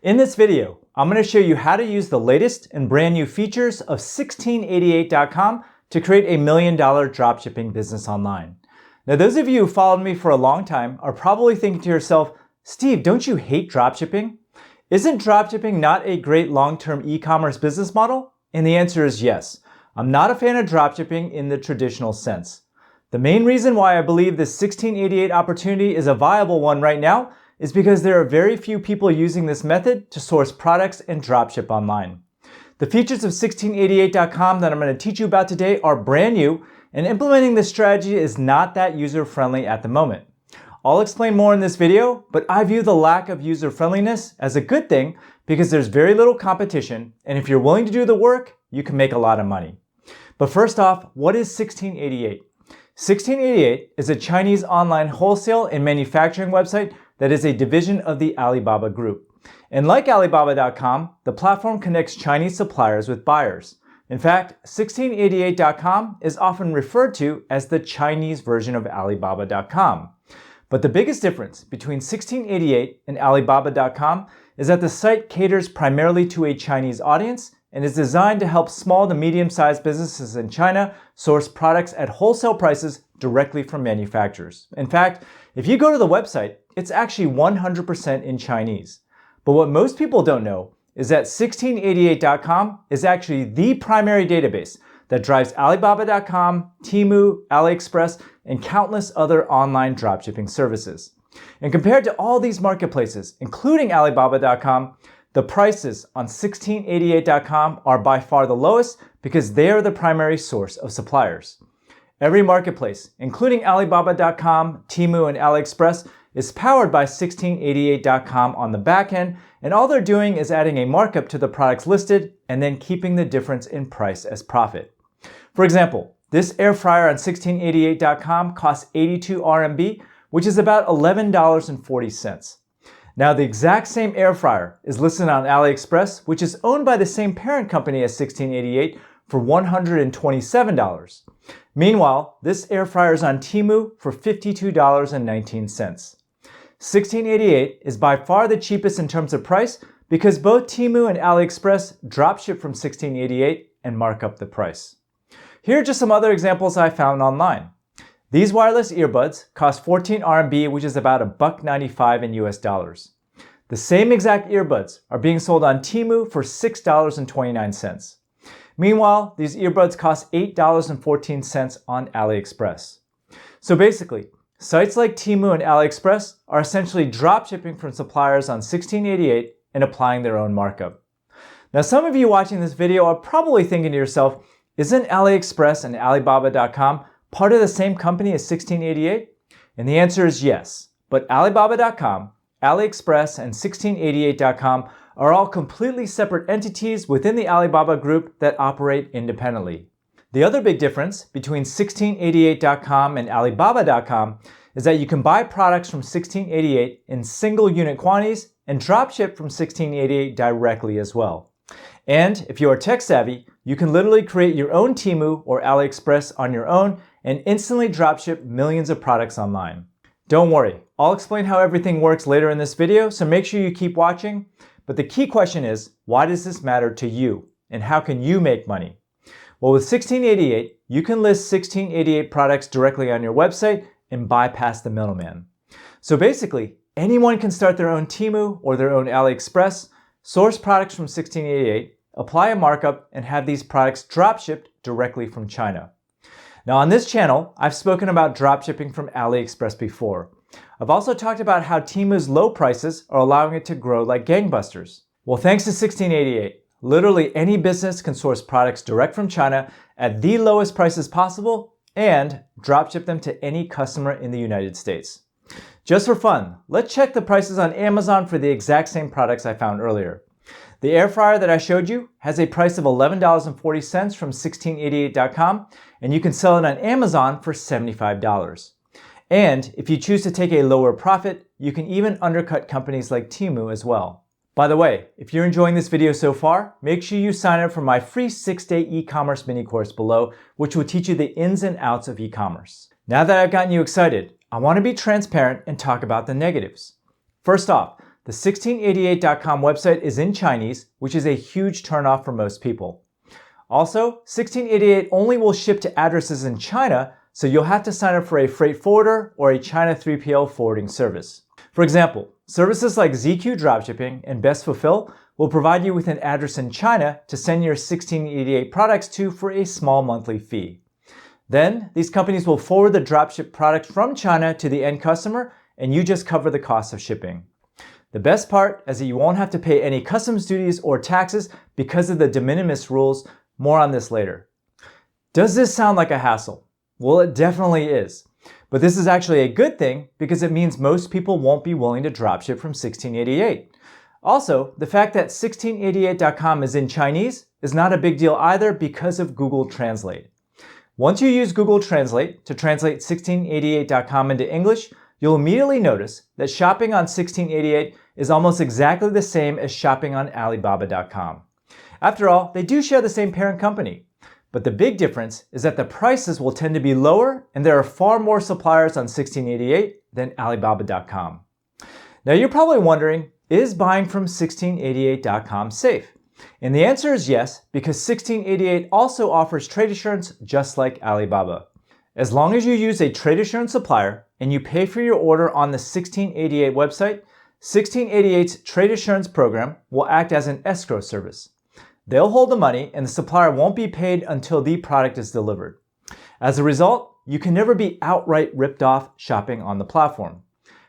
In this video, I'm going to show you how to use the latest and brand new features of 1688.com to create a $1 million dropshipping business online. Now, those of you who followed me for a long time are probably thinking to yourself, Steve, don't you hate dropshipping? Isn't dropshipping not a great long-term e-commerce business model? And the answer is yes. I'm not a fan of dropshipping in the traditional sense. The main reason why I believe this 1688 opportunity is a viable one right now is because there are very few people using this method to source products and dropship online. The features of 1688.com that I'm going to teach you about today are brand new, and implementing this strategy is not that user-friendly at the moment. I'll explain more in this video, but I view the lack of user-friendliness as a good thing because there's very little competition, and if you're willing to do the work, you can make a lot of money. But first off, what is 1688? 1688 is a Chinese online wholesale and manufacturing website that is a division of the Alibaba Group. And like Alibaba.com, the platform connects Chinese suppliers with buyers. In fact, 1688.com is often referred to as the Chinese version of Alibaba.com. But the biggest difference between 1688 and Alibaba.com is that the site caters primarily to a Chinese audience and is designed to help small to medium-sized businesses in China source products at wholesale prices directly from manufacturers. In fact, if you go to the website, it's actually 100% in Chinese. But what most people don't know is that 1688.com is actually the primary database that drives Alibaba.com, Temu, AliExpress, and countless other online dropshipping services. And compared to all these marketplaces, including Alibaba.com, the prices on 1688.com are by far the lowest because they are the primary source of suppliers. Every marketplace, including Alibaba.com, Temu, and AliExpress, is powered by 1688.com on the back end, and all they're doing is adding a markup to the products listed and then keeping the difference in price as profit. For example, this air fryer on 1688.com costs 82 RMB, which is about $11.40. Now, the exact same air fryer is listed on AliExpress, which is owned by the same parent company as 1688, for $127. Meanwhile, this air fryer is on Temu for $52.19. 1688 is by far the cheapest in terms of price because both Temu and AliExpress dropship from 1688 and mark up the price. Here are just some other examples I found online. These wireless earbuds cost 14 RMB, which is about $1.95 in US dollars. The same exact earbuds are being sold on Temu for $6.29. Meanwhile, these earbuds cost $8.14 on AliExpress. So basically, sites like Temu and AliExpress are essentially dropshipping from suppliers on 1688 and applying their own markup. Now, some of you watching this video are probably thinking to yourself, isn't AliExpress and Alibaba.com part of the same company as 1688? And the answer is yes, but Alibaba.com, AliExpress, and 1688.com are all completely separate entities within the Alibaba Group that operate independently. The other big difference between 1688.com and Alibaba.com is that you can buy products from 1688 in single unit quantities and dropship from 1688 directly as well. And if you are tech savvy, you can literally create your own Temu or AliExpress on your own and instantly dropship millions of products online. Don't worry, I'll explain how everything works later in this video, so make sure you keep watching. But the key question is, why does this matter to you? And how can you make money? Well, with 1688, you can list 1688 products directly on your website and bypass the middleman. So basically, anyone can start their own Temu or their own AliExpress, source products from 1688, apply a markup, and have these products dropshipped directly from China. Now on this channel, I've spoken about dropshipping from AliExpress before. I've also talked about how Temu's low prices are allowing it to grow like gangbusters. Well, thanks to 1688, literally any business can source products direct from China at the lowest prices possible and dropship them to any customer in the United States. Just for fun, let's check the prices on Amazon for the exact same products I found earlier. The air fryer that I showed you has a price of $11.40 from 1688.com, and you can sell it on Amazon for $75. And if you choose to take a lower profit, you can even undercut companies like Temu as well. By the way, if you're enjoying this video so far, make sure you sign up for my free 6-day e-commerce mini course below, which will teach you the ins and outs of e-commerce. Now that I've gotten you excited, I want to be transparent and talk about the negatives. First off, The 1688.com website is in Chinese, which is a huge turnoff for most people. Also, 1688 only will ship to addresses in China, so you'll have to sign up for a freight forwarder or a China 3PL forwarding service. For example, services like ZQ Dropshipping and Best Fulfill will provide you with an address in China to send your 1688 products to for a small monthly fee. Then, these companies will forward the dropship product from China to the end customer, and you just cover the cost of shipping. The best part is that you won't have to pay any customs duties or taxes because of the de minimis rules. More on this later. Does this sound like a hassle? Well, it definitely is. But this is actually a good thing because it means most people won't be willing to dropship from 1688. Also, the fact that 1688.com is in Chinese is not a big deal either because of Google Translate. Once you use Google Translate to translate 1688.com into English, you'll immediately notice that shopping on 1688 is almost exactly the same as shopping on Alibaba.com. After all, they do share the same parent company. But the big difference is that the prices will tend to be lower and there are far more suppliers on 1688 than Alibaba.com. Now you're probably wondering, is buying from 1688.com safe? And the answer is yes, because 1688 also offers trade assurance just like Alibaba. As long as you use a trade assurance supplier and you pay for your order on the 1688 website, 1688's trade assurance program will act as an escrow service. They'll hold the money and the supplier won't be paid until the product is delivered. As a result, you can never be outright ripped off shopping on the platform.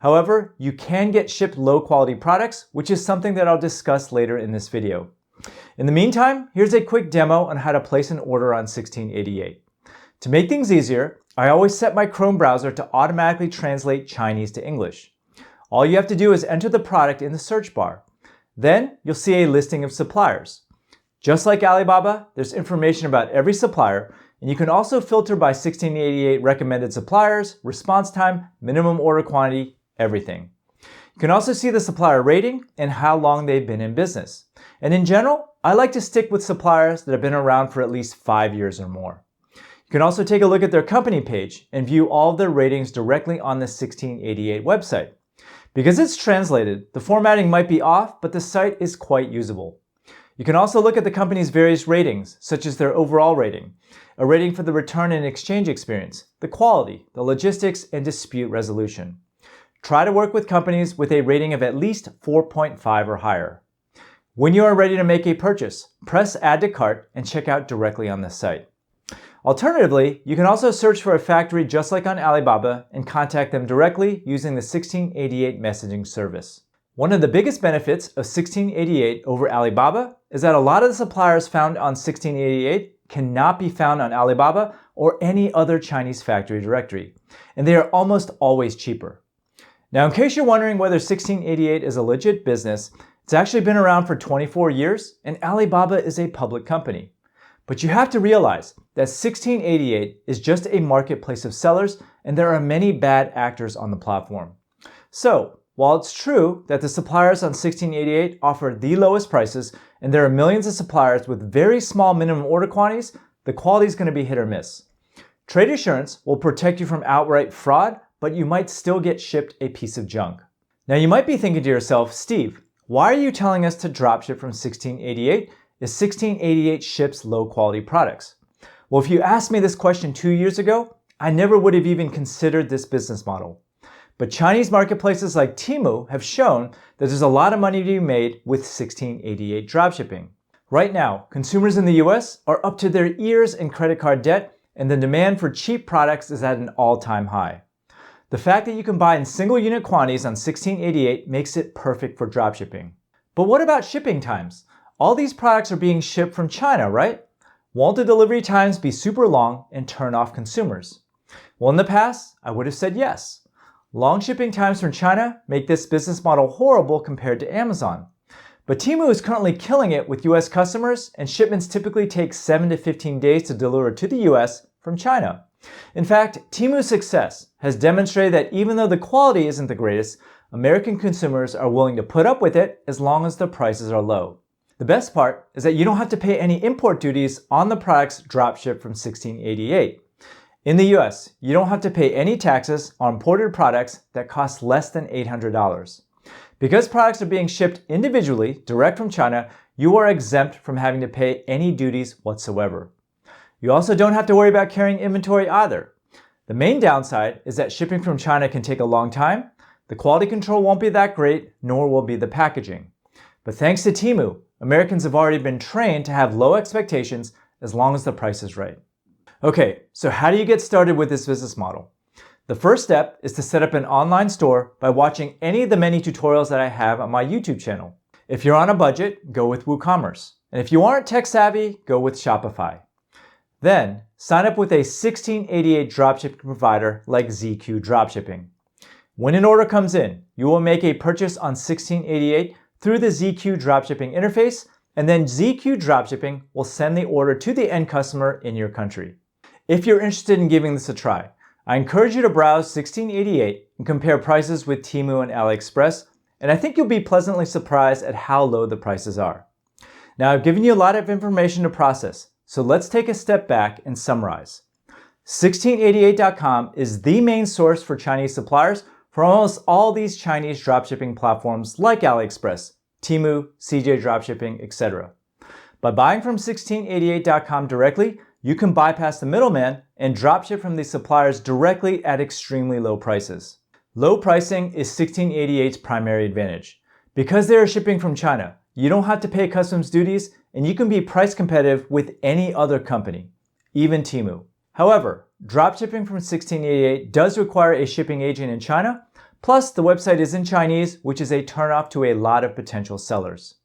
However, you can get shipped low-quality products, which is something that I'll discuss later in this video. In the meantime, here's a quick demo on how to place an order on 1688. To make things easier, I always set my Chrome browser to automatically translate Chinese to English. All you have to do is enter the product in the search bar. Then you'll see a listing of suppliers. Just like Alibaba, there's information about every supplier, and you can also filter by 1688 recommended suppliers, response time, minimum order quantity, everything. You can also see the supplier rating and how long they've been in business. And in general, I like to stick with suppliers that have been around for at least 5 years or more. You can also take a look at their company page and view all of their ratings directly on the 1688 website. Because it's translated, the formatting might be off, but the site is quite usable. You can also look at the company's various ratings, such as their overall rating, a rating for the return and exchange experience, the quality, the logistics, and dispute resolution. Try to work with companies with a rating of at least 4.5 or higher. When you are ready to make a purchase, press Add to Cart and check out directly on the site. Alternatively, you can also search for a factory just like on Alibaba and contact them directly using the 1688 messaging service. One of the biggest benefits of 1688 over Alibaba is that a lot of the suppliers found on 1688 cannot be found on Alibaba or any other Chinese factory directory, and they are almost always cheaper. Now, in case you're wondering whether 1688 is a legit business, it's actually been around for 24 years, and Alibaba is a public company. But you have to realize that 1688 is just a marketplace of sellers, and there are many bad actors on the platform. So, while it's true that the suppliers on 1688 offer the lowest prices and there are millions of suppliers with very small minimum order quantities, the quality is going to be hit or miss. Trade assurance will protect you from outright fraud, but you might still get shipped a piece of junk. Now you might be thinking to yourself, Steve, why are you telling us to dropship from 1688 if 1688 ships low quality products? Well, if you asked me this question 2 years ago, I never would have even considered this business model. But Chinese marketplaces like Temu have shown that there's a lot of money to be made with 1688 dropshipping. Right now, consumers in the US are up to their ears in credit card debt, and the demand for cheap products is at an all-time high. The fact that you can buy in single unit quantities on 1688 makes it perfect for dropshipping. But what about shipping times? All these products are being shipped from China, right? Won't the delivery times be super long and turn off consumers? Well, in the past, I would have said yes. Long shipping times from China make this business model horrible compared to Amazon. But Temu is currently killing it with US customers, and shipments typically take 7 to 15 days to deliver to the US from China. In fact, Temu's success has demonstrated that even though the quality isn't the greatest, American consumers are willing to put up with it as long as the prices are low. The best part is that you don't have to pay any import duties on the products dropshipped from 1688. In the US, you don't have to pay any taxes on imported products that cost less than $800. Because products are being shipped individually, direct from China, you are exempt from having to pay any duties whatsoever. You also don't have to worry about carrying inventory either. The main downside is that shipping from China can take a long time, the quality control won't be that great, nor will be the packaging. But thanks to Temu, Americans have already been trained to have low expectations as long as the price is right. Okay, so how do you get started with this business model? The first step is to set up an online store by watching any of the many tutorials that I have on my YouTube channel. If you're on a budget, go with Ecommerce. And if you aren't tech savvy, go with Shopify. Then, sign up with a 1688 dropshipping provider like ZQ Dropshipping. When an order comes in, you will make a purchase on 1688 through the ZQ Dropshipping interface, and then ZQ Dropshipping will send the order to the end customer in your country. If you're interested in giving this a try, I encourage you to browse 1688 and compare prices with Temu and AliExpress, and I think you'll be pleasantly surprised at how low the prices are. Now, I've given you a lot of information to process, so let's take a step back and summarize. 1688.com is the main source for Chinese suppliers for almost all these Chinese dropshipping platforms like AliExpress, Temu, CJ Dropshipping, etc. By buying from 1688.com directly, you can bypass the middleman and dropship from these suppliers directly at extremely low prices. Low pricing is 1688's primary advantage. Because they are shipping from China, you don't have to pay customs duties and you can be price competitive with any other company, even Temu. However, dropshipping from 1688 does require a shipping agent in China, plus the website is in Chinese, which is a turnoff to a lot of potential sellers.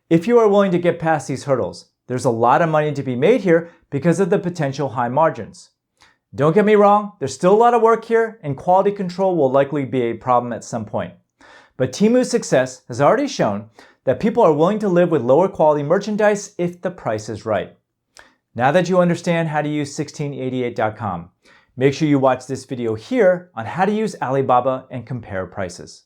If you are willing to get past these hurdles, there's a lot of money to be made here because of the potential high margins. Don't get me wrong, there's still a lot of work here and quality control will likely be a problem at some point. But Temu's success has already shown that people are willing to live with lower quality merchandise if the price is right. Now that you understand how to use 1688.com, make sure you watch this video here on how to use Alibaba and compare prices.